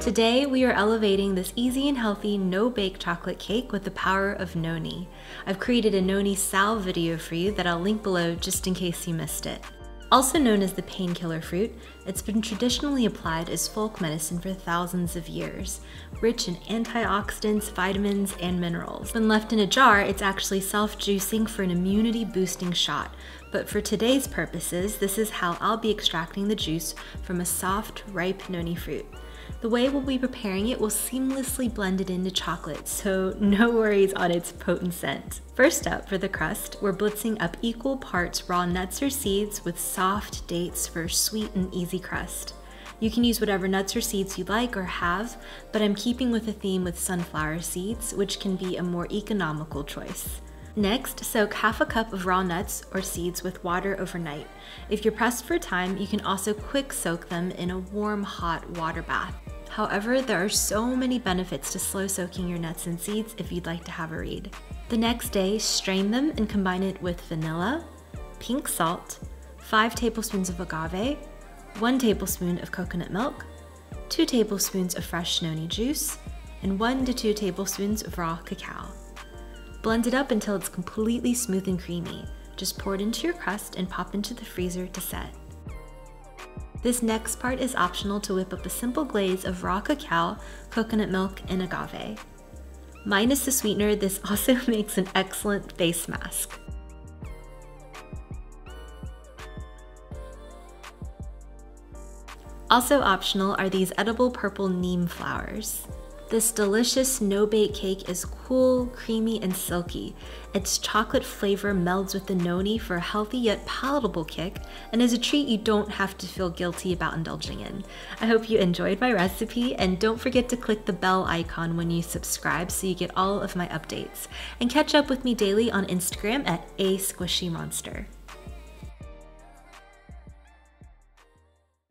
Today, we are elevating this easy and healthy no-bake chocolate cake with the power of Noni. I've created a Noni salve video for you that I'll link below just in case you missed it. Also known as the painkiller fruit, it's been traditionally applied as folk medicine for thousands of years, rich in antioxidants, vitamins, and minerals. When left in a jar, it's actually self-juicing for an immunity-boosting shot. But for today's purposes, this is how I'll be extracting the juice from a soft, ripe Noni fruit. The way we'll be preparing it will seamlessly blend it into chocolate, so no worries on its potent scent. First up, for the crust, we're blitzing up equal parts raw nuts or seeds with soft dates for a sweet and easy crust. You can use whatever nuts or seeds you like or have, but I'm keeping with a theme with sunflower seeds, which can be a more economical choice. Next, soak half a cup of raw nuts or seeds with water overnight. If you're pressed for time, you can also quick soak them in a warm, hot water bath. However, there are so many benefits to slow soaking your nuts and seeds if you'd like to have a read. The next day, strain them and combine it with vanilla, pink salt, 5 tablespoons of agave, 1 tablespoon of coconut milk, 2 tablespoons of fresh Noni juice, and 1 to 2 tablespoons of raw cacao. Blend it up until it's completely smooth and creamy. Just pour it into your crust and pop into the freezer to set. This next part is optional to whip up a simple glaze of raw cacao, coconut milk, and agave. Minus the sweetener, this also makes an excellent face mask. Also optional are these edible purple neem flowers. This delicious no-bake cake is cool, creamy, and silky. Its chocolate flavor melds with the Noni for a healthy yet palatable kick, and is a treat you don't have to feel guilty about indulging in. I hope you enjoyed my recipe, and don't forget to click the bell icon when you subscribe so you get all of my updates. And catch up with me daily on Instagram at @asquishymonster.